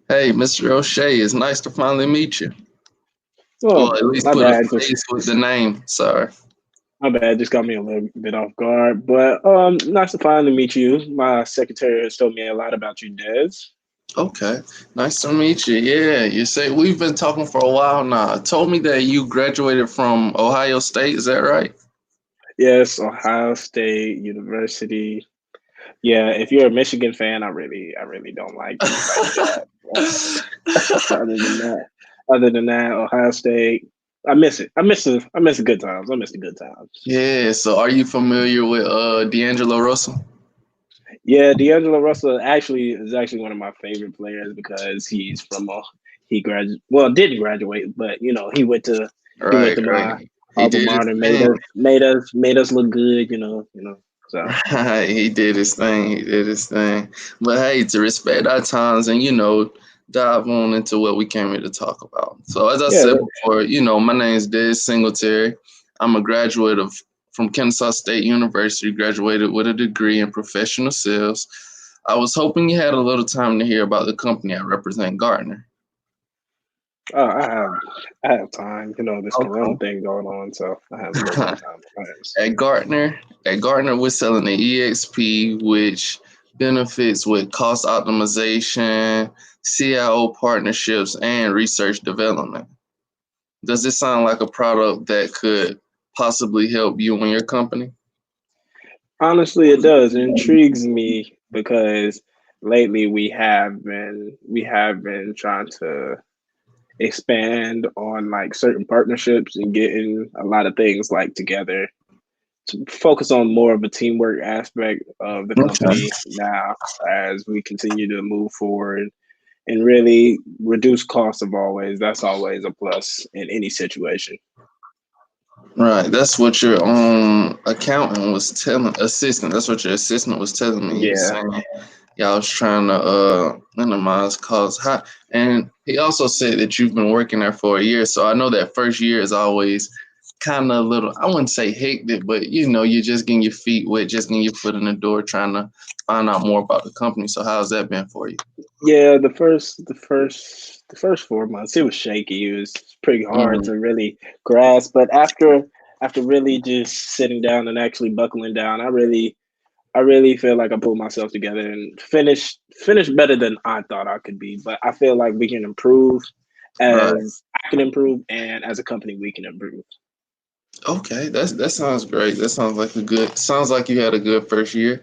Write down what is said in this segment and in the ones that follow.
Hey, Mr. O'Shea, it's nice to finally meet you. Or Well, at least my put a bad. Just face with the name. Sorry. my bad. Just got me a little bit off guard. But nice to finally meet you. My secretary has told me a lot about you, Des. Okay. Nice to meet you. Yeah, you say we've been talking for a while now. Told me that you graduated from Ohio State, is that right? Yes, Ohio State University. Yeah, if you're a Michigan fan, I really don't like you like that. Other than that, Ohio State. I miss it. I miss the good times. I miss the good times. Yeah, so are you familiar with D'Angelo Russell? Yeah, D'Angelo Russell actually one of my favorite players because he's from a he grad well didn't graduate, but he went Right, to my right. He alma did his mater, thing. made us look good, So He did his thing. He did his thing. But hey, to respect our times and dive on into what we came here to talk about. So as I yeah, said before, my name is Des Singletary. I'm a graduate of from Kennesaw State University. Graduated with a degree in professional sales. I was hoping you had a little time to hear about the company I represent, Gartner. I have time. This Corona Okay. thing going on, so I have a little bit of time on my hands. At Gartner, we're selling the EXP, which benefits with cost optimization, CIO partnerships, and research development. Does this sound like a product that could possibly help you and your company? Honestly, it does. It intrigues me because lately we have been trying to expand on like certain partnerships and getting a lot of things like together to focus on more of a teamwork aspect of the Okay. company now as we continue to move forward and really reduce costs of always. That's always a plus in any situation. Right. That's what your accountant was telling assistant. That's what your assistant was telling me. He was Yeah. saying y'all was trying to minimize costs. And he also said that you've been working there for a year. So I know that first year is always kind of a little, I wouldn't say hectic, but you're just getting your feet wet, just getting your foot in the door, trying to find out more about the company. So how's that been for you? Yeah, the first 4 months it was shaky. It was pretty hard Mm, to really grasp. But after really just sitting down and actually buckling down, I really feel like I pulled myself together and finished better than I thought I could be. But I feel like we can improve right. as I can improve and as a company we can improve. Okay, that sounds great. That sounds like you had a good first year.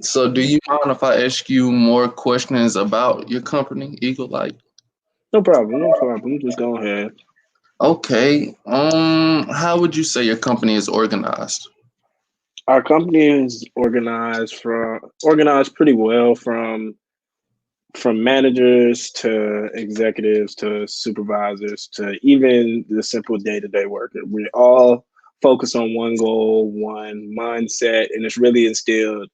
So do you mind if I ask you more questions about your company, Eagle Light? No problem, no problem. Just go ahead. Okay. How would you say your company is organized? Our company is organized pretty well from managers to executives to supervisors to even the simple day-to-day worker. We all focus on one goal, one mindset, and it's really instilled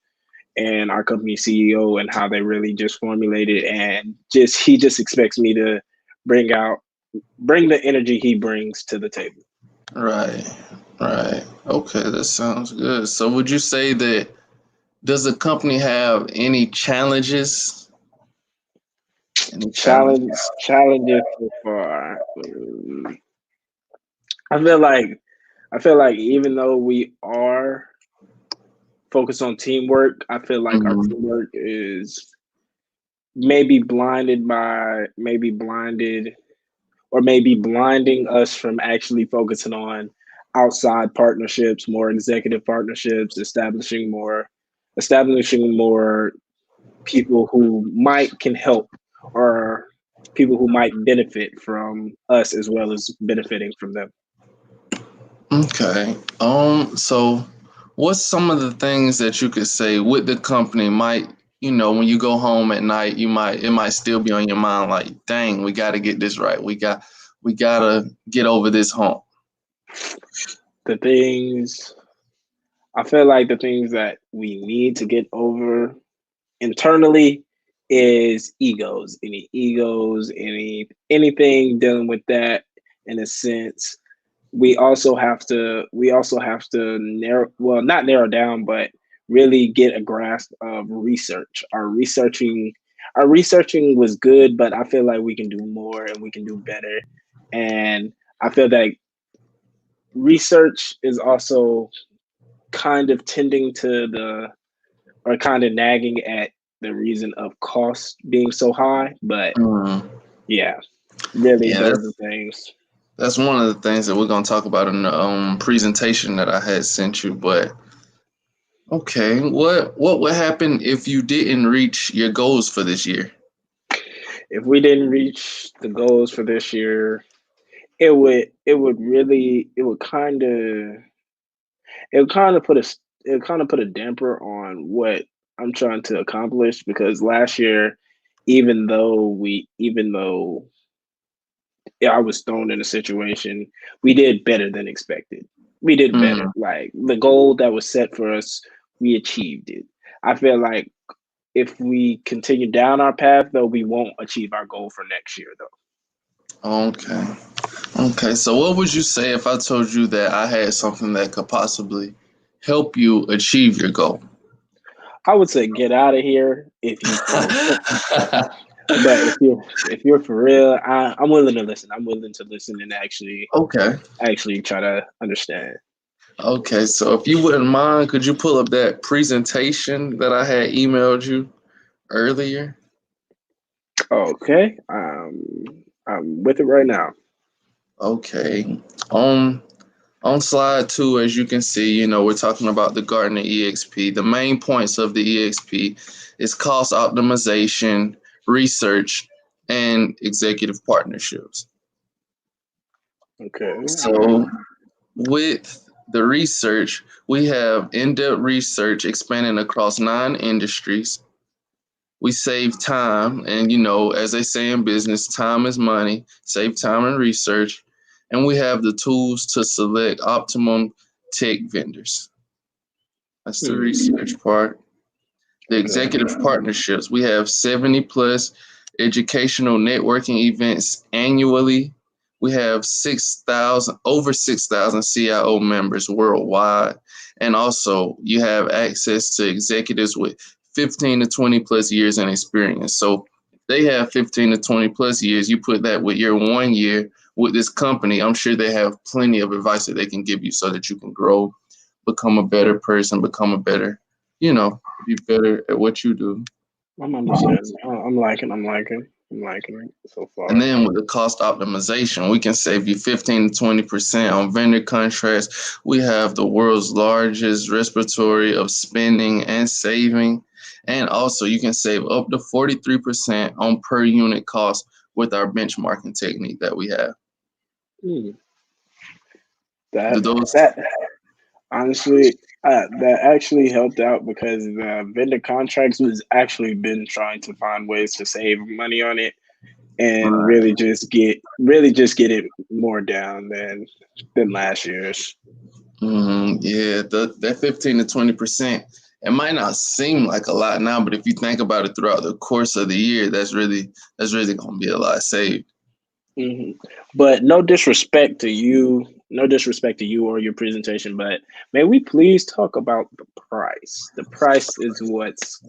in our company CEO and how they really just formulate it. And just he just expects me to bring out bring the energy he brings to the table. Right. Right. Okay, that sounds good. So would you say that does the company have any challenges? Any challenges? Challenges so far. I feel like I feel like even though we are focused on teamwork, I feel like our Mhm. teamwork is maybe blinded or maybe blinding us from actually focusing on outside partnerships, more executive partnerships, establishing more people who might can help or people who might benefit from us as well as benefiting from them. Okay. So what's some of the things that you could say with the company might, when you go home at night, it might still be on your mind like, dang, we got to get this right. We got to get over this hump. The things I feel like the things that we need to get over internally is anything dealing with that in a sense. We also have to narrow well not narrow down but really get a grasp of research. our researching was good, but I feel like we can do more and we can do better. And I feel that research is also kind of tending to or kind of nagging at the reason of cost being so high. But Mhm. yeah, really, Yeah, those are things. that's one of the things that we're gonna talk about in the presentation that I had sent you. But okay, what would happen if you didn't reach your goals for this year? If we didn't reach the goals for this year, it would kind of it would kind of put a damper on what I'm trying to accomplish, because last year, even though I was thrown in a situation, we did better than expected. We did better. Mm, Like the goal that was set for us, we achieved it. I feel like if we continue down our path, though, we won't achieve our goal for next year, though. okay. Okay. So what would you say if I told you that I had something that could possibly help you achieve your goal? I would say get out of here if you can. But if you're for real, I'm willing to listen. I'm willing to listen and Okay. actually try to understand. Okay. So if you wouldn't mind, could you pull up that presentation that I had emailed you earlier? Okay, I'm with it right now. Okay. On on slide 2, as you can see, we're talking about the Gartner EXP. The main points of the EXP is cost optimization, research, and executive partnerships. Okay. So with the research, we have in-depth research expanding across 9 industries. We save time, and as they say in business, time is money. Save time and research, and we have the tools to select optimum tech vendors. That's the Hmm. research part. The Okay. executive partnerships, we have 70 plus educational networking events annually. We have 6,000, over 6,000 CIO members worldwide. And also, you have access to executives with 15 to 20 plus years in experience. So, if they have 15 to 20 plus years, you put that with your 1 year with this company, I'm sure they have plenty of advice that they can give you so that you can grow, become a better person, become a better, be better at what you do. I'm understanding. I'm liking it so And far. then with the cost optimization, we can save you 15 to 20% on vendor contracts. We have the world's largest repository of spending and saving. And also, you can save up to 43% on per unit cost with our benchmarking technique that we have. Hmm. Do That those? that honestly, that actually helped out, because the vendor contracts was actually been trying to find ways to save money on it, and Right. really just get it more down than last year's. Yeah, that 15 to 20%, it might not seem like a lot now, but if you think about it throughout the course of the year, that's really gonna be a lot saved. Hmm. But no disrespect to you or your presentation, but may we please talk about the price? The price is what's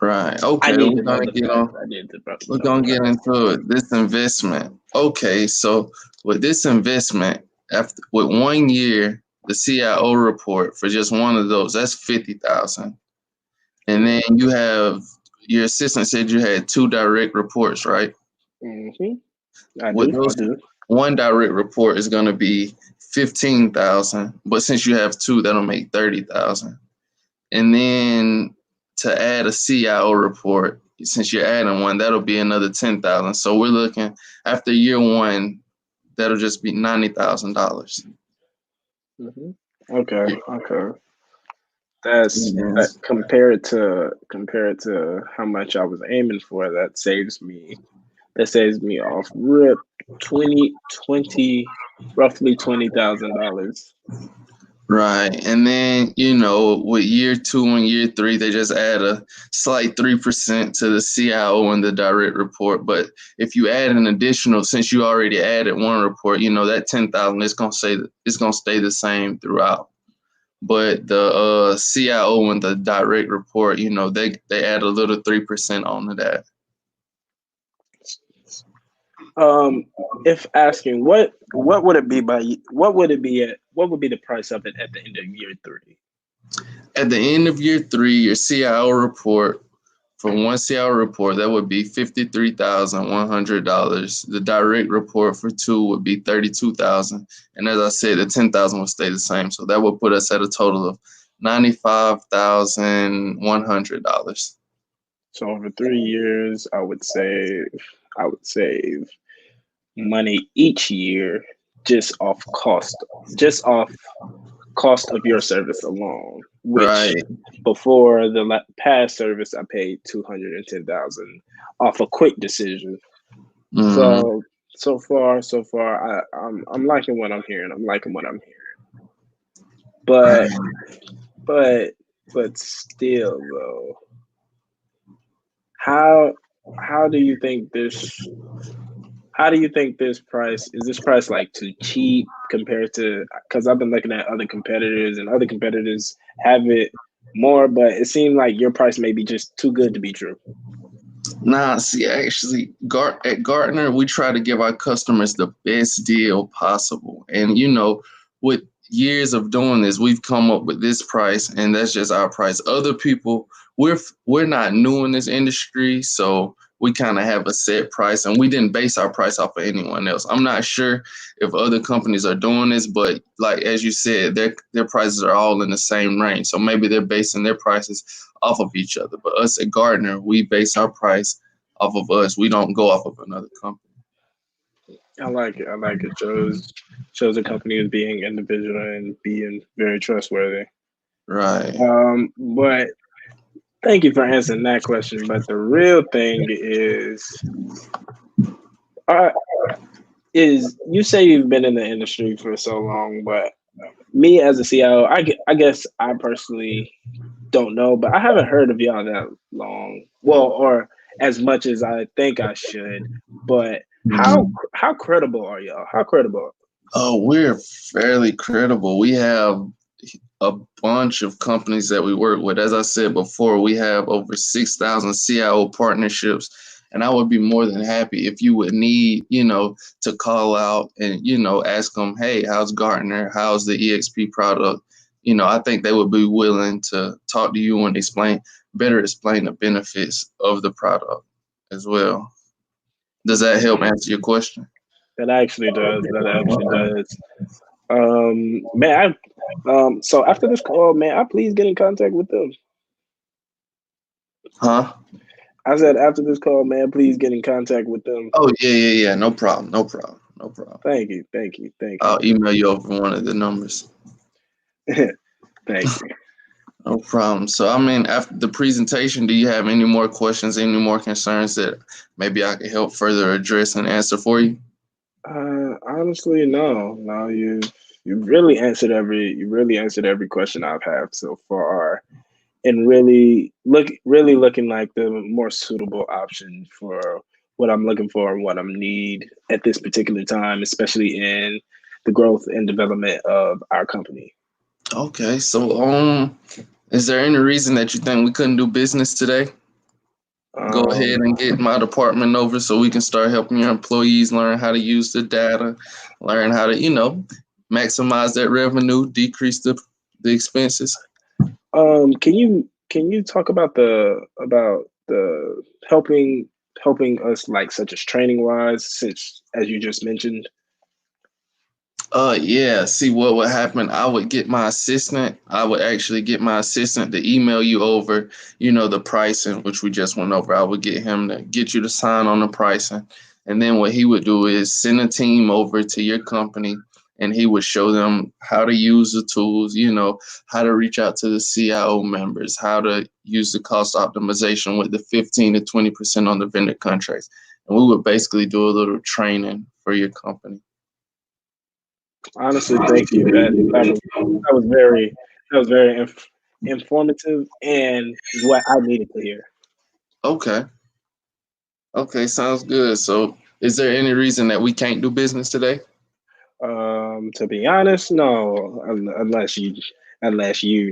Right. I Okay, need we're to know gonna the get price. on I need to we're know the gonna get price. into it. This investment. Okay, so with this investment, after with 1 year, the CIO report for just one of those, that's 50,000. And then you have your assistant said you had 2 direct reports, right? Hmm. I With do. I those, do. one direct report is gonna be 15,000, but since you have two, that'll make 30,000. And then to add a CIO report, since you're adding one, that'll be another 10,000. So we're looking after year one, that'll just be $90,000. Hmm. Okay. Okay. That's that Yes. compared to how much I was aiming for. That saves me off rip 20 roughly $20,000. Right. And then, with year two and year three, they just add a slight 3% to the CIO and the direct report. But if you add an additional, since you already added one report, that 10,000 it's gonna stay the same throughout. But the CIO and the direct report, they add a little 3% onto that. If asking what would it be what would it be at, what would be the price of it at the end of year 3? At the end of year 3, your CIO report, for one CIO report, that would be $53,100. The direct report for 2 would be $32,000. And as I said, the $10,000 would stay the same. So that would put us at a total of $95,100. So over 3 years, I would save money each year just off cost of your service alone. Which Right. before the past service, I paid $210,000 off a quick decision. Mhm. So far, I'm liking what I'm hearing. But still though, how do you think this price like too cheap compared to, because I've been looking at other competitors and other competitors have it more, but it seemed like your price may be just too good to be true. Nah, see, actually, at Gartner, we try to give our customers the best deal possible. And, with years of doing this, we've come up with this price, and that's just our price. Other people, we're not new in this industry, so we kind of have a set price, and we didn't base our price off of anyone else. I'm not sure if other companies are doing this, but like as you said, their prices are all in the same range. So maybe they're basing their prices off of each other. But us at Gartner, we base our price off of us. We don't go off of another company. I like it. Shows a company as being individual and being very trustworthy. Right. But thank you for answering that question. But the real thing is you say you've been in the industry for so long, but me as a CIO, I guess I personally don't know, but I haven't heard of y'all that long. Well, or as much as I think I should. But how credible are y'all? How credible? Oh, we're fairly credible. We have a bunch of companies that we work with. As I said before, we have over 6,000 CIO partnerships. And I would be more than happy if you would need, to call out and, ask them, hey, how's Gartner? How's the EXP product? I think they would be willing to talk to you and explain the benefits of the product as well. Does that help answer your question? That actually does. So after this call, may I please get in contact with them? Huh? I said after this call, man, please get in contact with them. Oh, yeah. No problem. Thank you. I'll email you over one of the numbers. Thank you. No problem. So, after the presentation, do you have any more questions, any more concerns that maybe I could help further address and answer for you? Honestly, no. No, you really answered every question I've had so far, and really looking like the more suitable option for what I'm looking for and what I need at this particular time, especially in the growth and development of our company. Okay, so is there any reason that you think we couldn't do business today? Go ahead and get my department over so we can start helping your employees learn how to use the data, learn how to, maximize that revenue, decrease the expenses. Can you talk about the helping us, like, such as training wise, since as you just mentioned? Yeah. See, what would happen? I would actually get my assistant to email you over, the pricing, which we just went over. I would get him to get you to sign on the pricing. And then what he would do is send a team over to your company, and he would show them how to use the tools, how to reach out to the CIO members, how to use the cost optimization with the 15 to 20% on the vendor contracts. And we would basically do a little training for your company. Honestly, thank you. That was very informative and what I needed to hear. Okay, sounds good. So, is there any reason that we can't do business today? To be honest, no. Unless you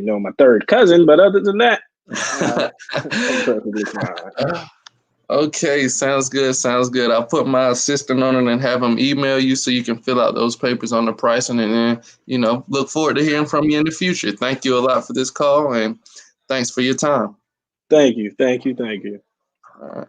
know my third cousin, but other than that, I'm perfectly fine. Okay, sounds good. Sounds good. I'll put my assistant on it and have him email you so you can fill out those papers on the pricing, and then look forward to hearing from you in the future. Thank you a lot for this call, and thanks for your time. Thank you. Thank you. Thank you. All right.